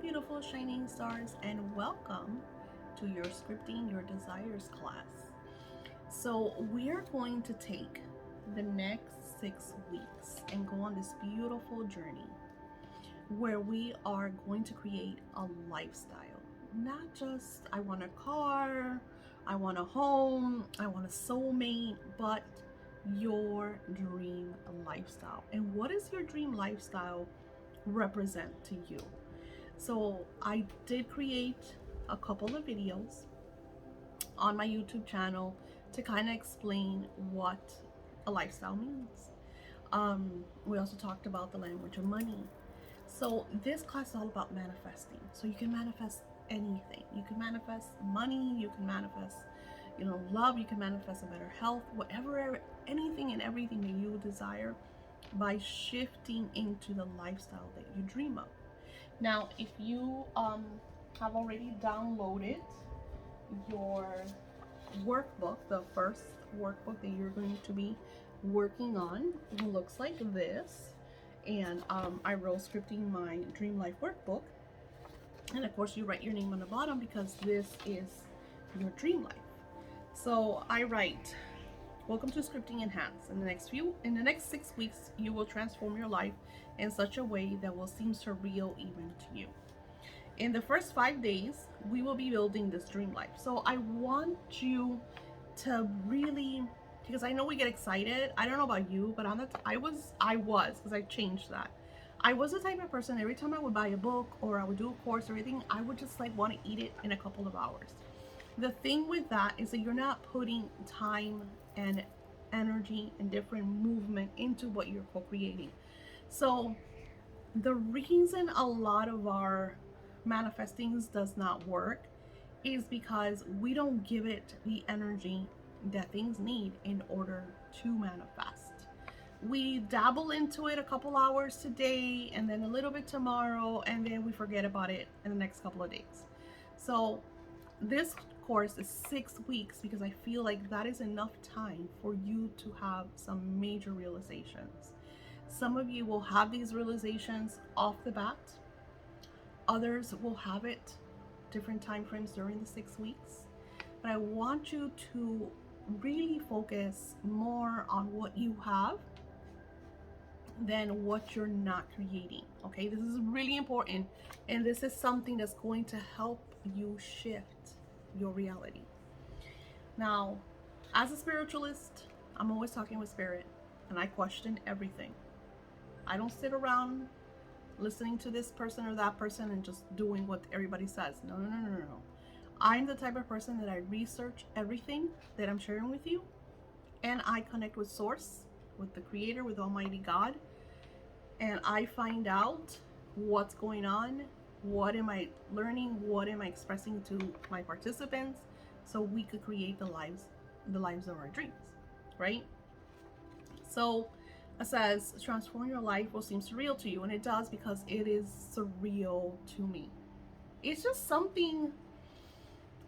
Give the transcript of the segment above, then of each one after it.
beautiful shining stars, and welcome to your Scripting Your Desires class. So, we are going to take the next 6 weeks and go on this beautiful journey where we are going to create a lifestyle. Not just, I want a car, I want a home, I want a soulmate, but your dream lifestyle. And what does your dream lifestyle represent to you? So I did create a couple of videos on my YouTube channel to kind of explain what a lifestyle means. We also talked about the language of money. So this class is all about manifesting. So you can manifest anything. You can manifest money, you can manifest, love, you can manifest a better health, whatever, anything and everything that you desire by shifting into the lifestyle that you dream of. Now, if you have already downloaded your workbook, the first workbook that you're going to be working on looks like this. And I wrote Scripting My Dream Life workbook. And of course, you write your name on the bottom because this is your dream life. So I write, welcome to Scripting Enhanced. In the next 6 weeks, you will transform your life in such a way that will seem surreal even to you. In the first 5 days, we will be building this dream life. So I want you to really, because I know we get excited. I don't know about you, but I was, because I changed that. I was the type of person, every time I would buy a book or I would do a course or everything, I would just like want to eat it in a couple of hours. The thing with that is that you're not putting time and energy and different movement into what you're co-creating. So the reason a lot of our manifestings does not work is because we don't give it the energy that things need in order to manifest. We dabble into it a couple hours today and then a little bit tomorrow, and then we forget about it in the next couple of days. So this course is 6 weeks because I feel like that is enough time for you to have some major realizations. Some of you will have these realizations off the bat. Others will have it different time frames during the 6 weeks. But I want you to really focus more on what you have than what you're not creating. Okay, this is really important, and this is something that's going to help you shift your reality. Now, as a spiritualist, I'm always talking with spirit, and I question everything. I don't sit around listening to this person or that person and just doing what everybody says. No, no, no, no, no. I'm the type of person that I research everything that I'm sharing with you, and I connect with Source, with the Creator, with Almighty God, and I find out what's going on, what am I learning, what am I expressing to my participants, so we could create the lives of our dreams, right? So it says, transform your life will seem surreal to you, and it does, because it is surreal to me. It's just something,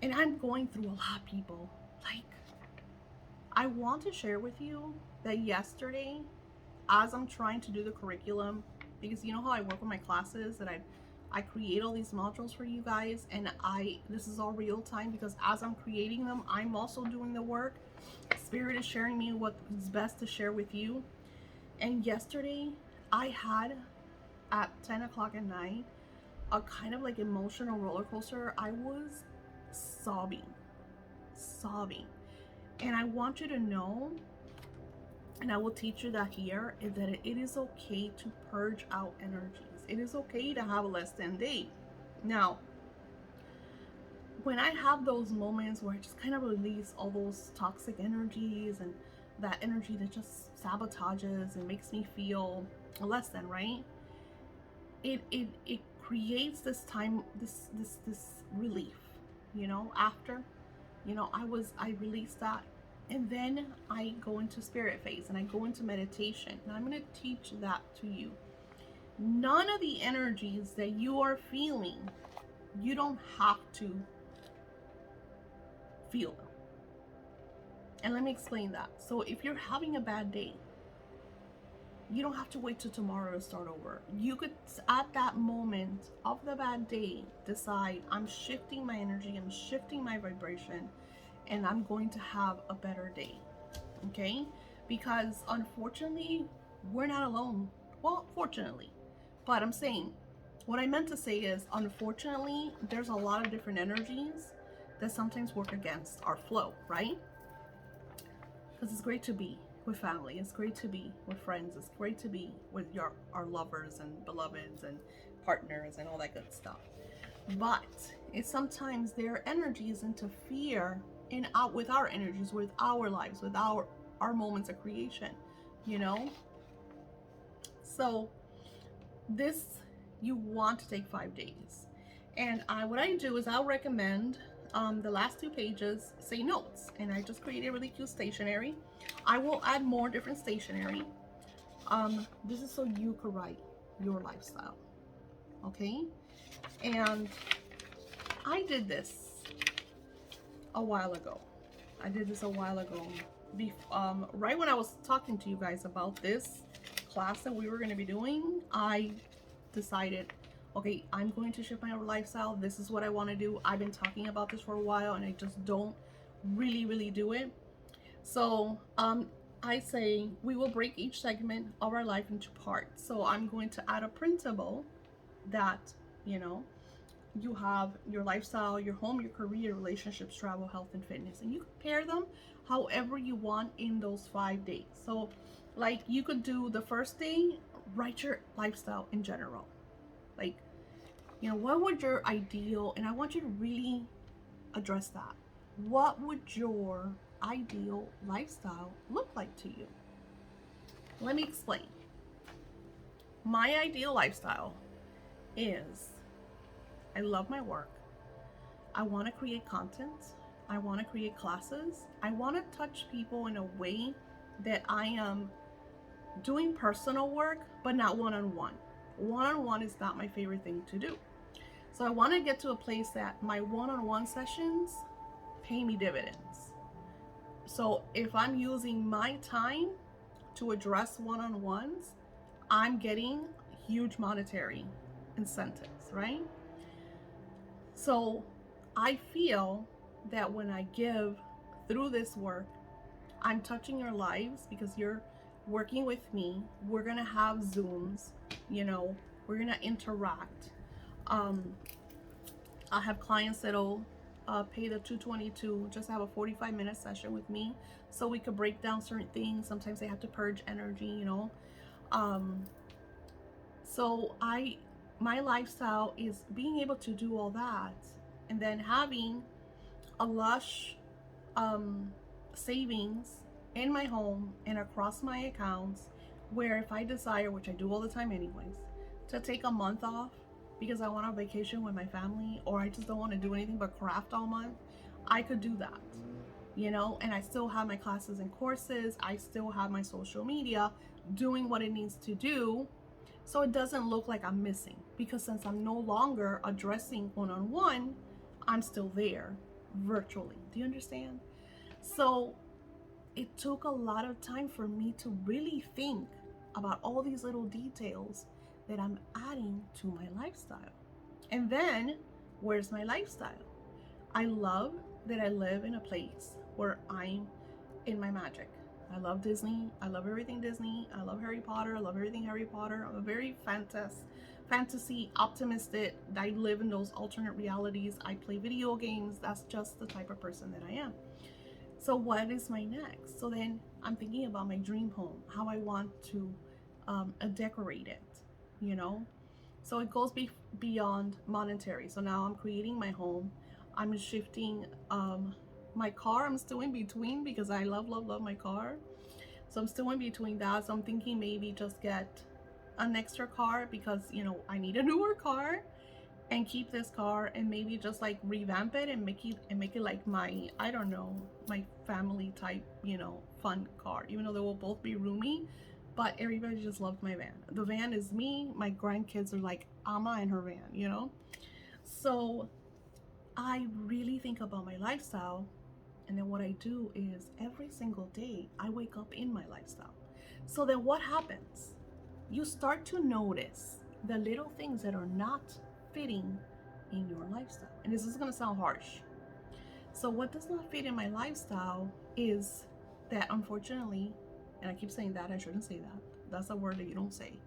and I'm going through a lot, people. Like, I want to share with you that yesterday, as I'm trying to do the curriculum, because you know how I work with my classes, that I create all these modules for you guys, and this is all real time, because as I'm creating them, I'm also doing the work. Spirit is sharing me what is best to share with you. And yesterday, I had, at 10 o'clock at night, a kind of like emotional roller coaster. I was sobbing. And I want you to know, and I will teach you that here, is that it is okay to purge out energies. It is okay to have a less than day. Now, when I have those moments where I just kind of release all those toxic energies and that energy that just sabotages and makes me feel less than, right? It creates this time, this relief, after, I release that, and then I go into spirit phase and I go into meditation, and I'm going to teach that to you. None of the energies that you are feeling, you don't have to feel them. And let me explain that. So if you're having a bad day, You don't have to wait till tomorrow to start over. You could, at that moment of the bad day, decide, I'm shifting my energy, I'm shifting my vibration, and I'm going to have a better day. Okay? Because unfortunately, we're not alone. Well, fortunately. But I'm saying, what I meant to say is, unfortunately, there's a lot of different energies that sometimes work against our flow, right? Because it's great to be with family, it's great to be with friends, it's great to be with our lovers and beloveds and partners and all that good stuff. But it's sometimes their energies interfere in out with our energies, with our lives, with our moments of creation, you know. So this, you want to take 5 days, and what I do is I'll recommend the last 2 pages say notes, and I just created really cute stationery. I will add more different stationery. This is so you could write your lifestyle, okay? And I did this a while ago. Right when I was talking to you guys about this class that we were going to be doing, I decided, okay, I'm going to shift my lifestyle. This is what I want to do. I've been talking about this for a while and I just don't really do it. So I say we will break each segment of our life into parts. So I'm going to add a printable that, you know, you have your lifestyle, your home, your career, relationships, travel, health, and fitness, and you can pair them however you want in those 5 days. So like you could do the first day, write your lifestyle in general, like, you know, what would your ideal, and I want you to really address that, what would your ideal lifestyle look like to you? Let me explain. My ideal lifestyle is, I love my work. I want to create content. I want to create classes. I want to touch people in a way that I am doing personal work, but not one-on-one. One-on-one is not my favorite thing to do. So I want to get to a place that my one-on-one sessions pay me dividends. So if I'm using my time to address one-on-ones, I'm getting huge monetary incentives, right? So I feel that when I give through this work, I'm touching your lives because you're working with me. We're gonna have Zooms, you know, we're gonna interact. I have clients that'll pay the $222 just to have a 45-minute session with me, so we could break down certain things. Sometimes they have to purge energy, you know. So my lifestyle is being able to do all that and then having a lush savings in my home and across my accounts, where if I desire, which I do all the time anyways, to take a month off because I want a vacation with my family, or I just don't want to do anything but craft all month, I could do that, you know. And I still have my classes and courses, I still have my social media doing what it needs to do, so it doesn't look like I'm missing, because since I'm no longer addressing one-on-one, I'm still there virtually. Do you understand? So it took a lot of time for me to really think about all these little details that I'm adding to my lifestyle. And then, where's my lifestyle? I love that I live in a place where I'm in my magic. I love Disney. I love everything Disney. I love Harry Potter. I love everything Harry Potter. I'm a very fantasy optimistic. I live in those alternate realities. I play video games. That's just the type of person that I am. So what is my next? So then I'm thinking about my dream home, how I want to decorate it, you know? So it goes beyond monetary. So now I'm creating my home. I'm shifting my car. I'm still in between because I love my car. So I'm still in between that. So I'm thinking maybe just get an extra car because, you know, I need a newer car, and keep this car and maybe just like revamp it and make it like my, I don't know, my family type, you know, fun car, even though they will both be roomy. But everybody just loved my van. The van is me. My grandkids are like Amma and her van, you know. So I really think about my lifestyle, and then what I do is every single day I wake up in my lifestyle. So then what happens? you start to notice the little things that are not fitting in your lifestyle. And this is going to sound harsh. So, what does not fit in my lifestyle is that, unfortunately, and I keep saying that, I shouldn't say that. That's a word that you don't say.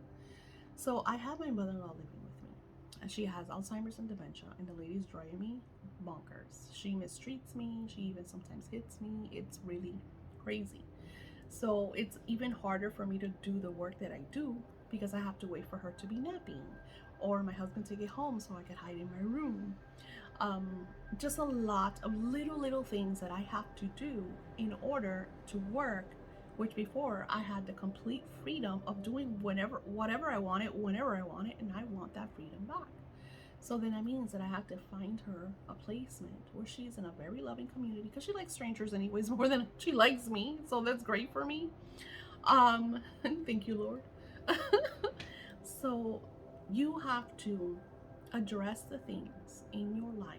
So, I have my mother in law living with me, and she has Alzheimer's and dementia, and the lady's driving me bonkers. She mistreats me, she even sometimes hits me. It's really crazy. So, it's even harder for me to do the work that I do because I have to wait for her to be napping, or my husband to get home so I can hide in my room. Just a lot of little things that I have to do in order to work, which before I had the complete freedom of doing whatever I wanted, whenever I wanted, and I want that freedom back. So then that means that I have to find her a placement where she's in a very loving community, because she likes strangers anyways more than she likes me. So that's great for me. Thank you, Lord. So you have to address the things in your life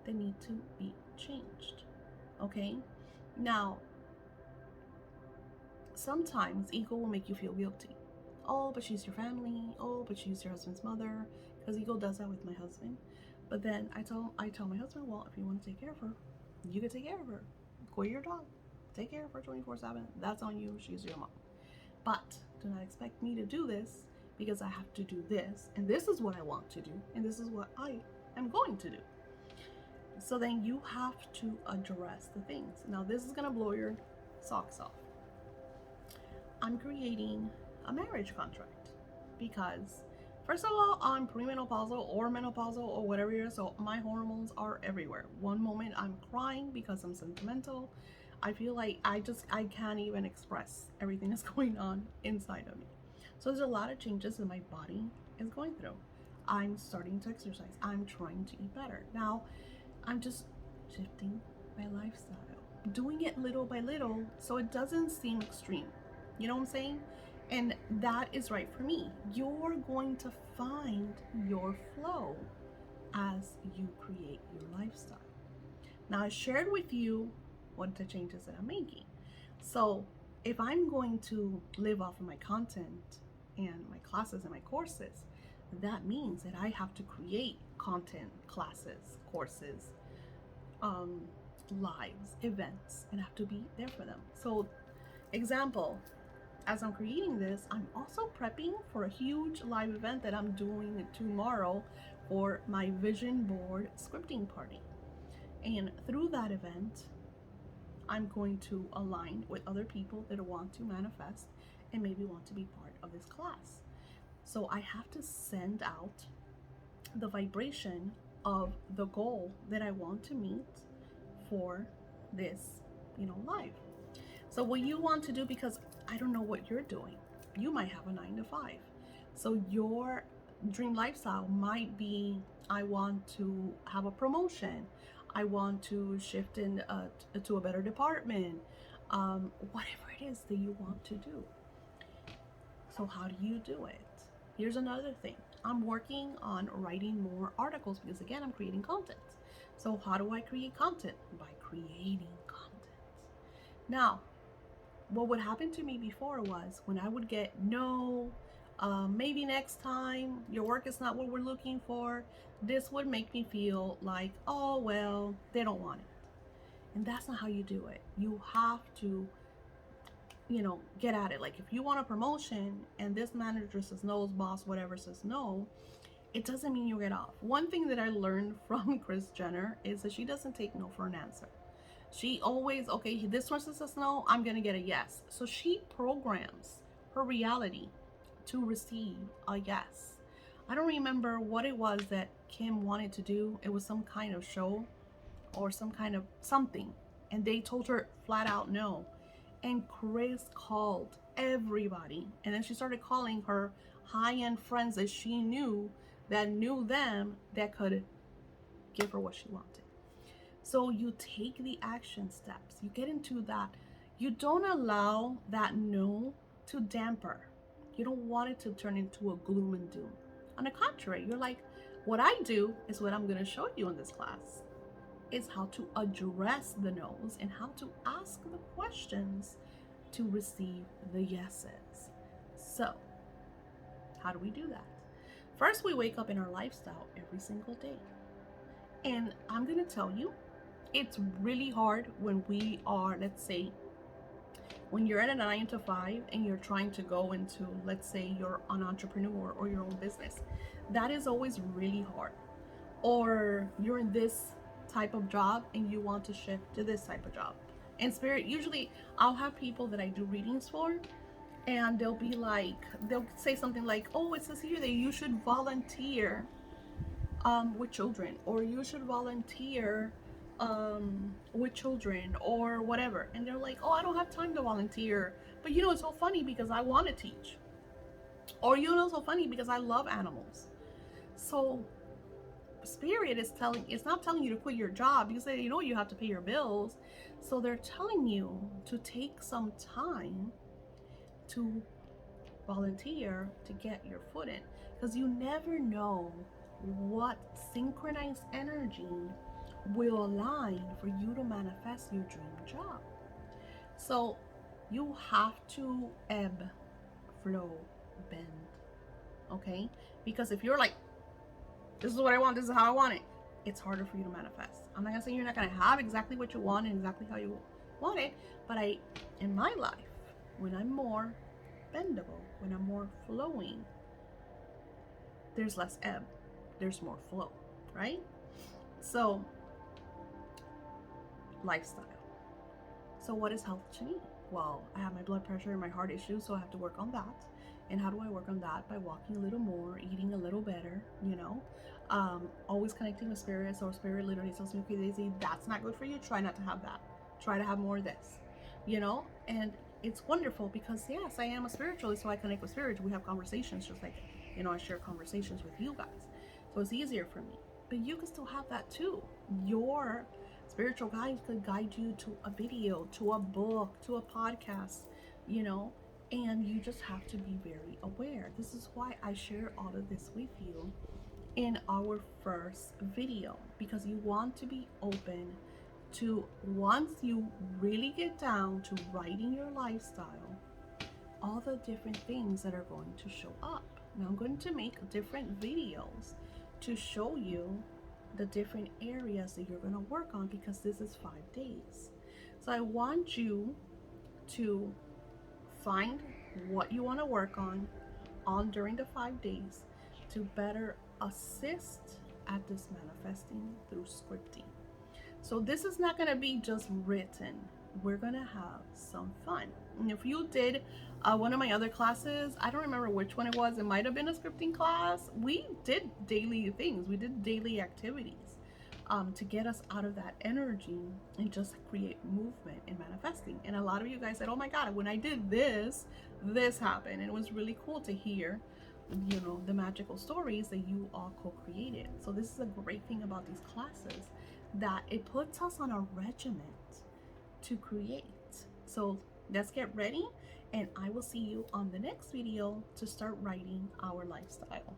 that need to be changed. Okay? Now, sometimes ego will make you feel guilty. Oh, but she's your family. Oh, but she's your husband's mother. Because ego does that with my husband. But then I tell my husband, well, if you want to take care of her, you can take care of her. Go your dog. Take care of her 24/7. That's on you. She's your mom. But do not expect me to do this because I have to do this. And this is what I want to do. And this is what I am going to do. So then you have to address the things. Now, this is going to blow your socks off. I'm creating a marriage contract because, first of all, I'm premenopausal or menopausal or whatever it is, so my hormones are everywhere. One moment I'm crying because I'm sentimental. I feel like I can't even express everything that's going on inside of me. So there's a lot of changes that my body is going through. I'm starting to exercise. I'm trying to eat better. Now, I'm just shifting my lifestyle, doing it little by little so it doesn't seem extreme. You know what I'm saying? And that is right for me. You're going to find your flow as you create your lifestyle. Now, I shared with you what the changes that I'm making. So if I'm going to live off of my content and my classes and my courses, that means that I have to create content, classes, courses, lives, events, and have to be there for them. So, example, as I'm creating this, I'm also prepping for a huge live event that I'm doing tomorrow for my vision board scripting party. And through that event, I'm going to align with other people that want to manifest and maybe want to be part of this class. So I have to send out the vibration of the goal that I want to meet for this, live. So what you want to do, because I don't know what you're doing, you might have a 9 to 5. So your dream lifestyle might be, I want to have a promotion. I want to shift in to a better department. Whatever it is that you want to do. So how do you do it? Here's another thing. I'm working on writing more articles because, again, I'm creating content. So how do I create content? By creating content. Now, what would happen to me before was when I would get no, maybe next time, your work is not what we're looking for, this would make me feel like, oh, well, they don't want it. And that's not how you do it. You have to, get at it. Like if you want a promotion and this manager says no, boss, whatever says no, it doesn't mean you get off. One thing that I learned from Kris Jenner is that she doesn't take no for an answer. She always, okay, this person says no, I'm going to get a yes. So she programs her reality to receive a yes. I don't remember what it was that Kim wanted to do. It was some kind of show or some kind of something. And they told her flat out no. And Kris called everybody. And then she started calling her high-end friends that she knew that knew them that could give her what she wanted. So you take the action steps. You get into that. You don't allow that no to damper. You don't want it to turn into a gloom and doom. On the contrary, you're like, what I do is what I'm going to show you in this class. Is how to address the no's and how to ask the questions to receive the yeses. So How do we do that? First, we wake up in our lifestyle every single day. And I'm going to tell you, it's really hard when we are, let's say, when you're at a 9 to 5 and you're trying to go into, let's say, you're an entrepreneur or your own business. That is always really hard. Or you're in this type of job and you want to shift to this type of job. And spirit, usually I'll have people that I do readings for, and they'll be like, they'll say something like, oh, it says here that you should volunteer with children, or you should volunteer with children, or whatever. And they're like, oh, I don't have time to volunteer, but you know, it's so funny because I want to teach. Or you know, it's so funny because I love animals. So spirit is telling, it's not telling you to quit your job because they, you know, you have to pay your bills. So they're telling you to take some time to volunteer to get your foot in, because you never know what synchronized energy will align for you to manifest your dream job. So you have to ebb, flow, bend, okay? Because if you're like, this is what I want, this is how I want it, it's harder for you to manifest. I'm not gonna say you're not gonna have exactly what you want and exactly how you want it, but in my life, when I'm more bendable, when I'm more flowing, there's less ebb, there's more flow, right? So lifestyle. So what is health to me? Well, I have my blood pressure and my heart issues, so I have to work on that. And how do I work on that? By walking a little more, eating a little better, you know, always connecting with spirit. So spirit literally tells me, okay, Daisy, that's not good for you. Try not to have that. Try to have more of this, you know? And it's wonderful because yes, I am a spiritualist, so I connect with spirit. We have conversations just like, you know, I share conversations with you guys. So it's easier for me. But you can still have that too. Your spiritual guide could guide you to a video, to a book, to a podcast, you know, and you just have to be very aware. This is why I share all of this with you in our first video, because you want to be open to, once you really get down to writing your lifestyle, all the different things that are going to show up. Now I'm going to make different videos to show you the different areas that you're going to work on, because this is 5 days. So I want you to find what you want to work on during the 5 days to better assist at this manifesting through scripting. So this is not going to be just written. We're going to have some fun. And if you did one of my other classes, I don't remember which one it was. It might have been a scripting class. We did daily things. We did daily activities to get us out of that energy and just create movement in manifesting. And a lot of you guys said, oh my God, when I did this, this happened. And it was really cool to hear, you know, the magical stories that you all co-created. So this is a great thing about these classes, that it puts us on a regiment to create. So let's get ready, and I will see you on the next video to start writing our lifestyle.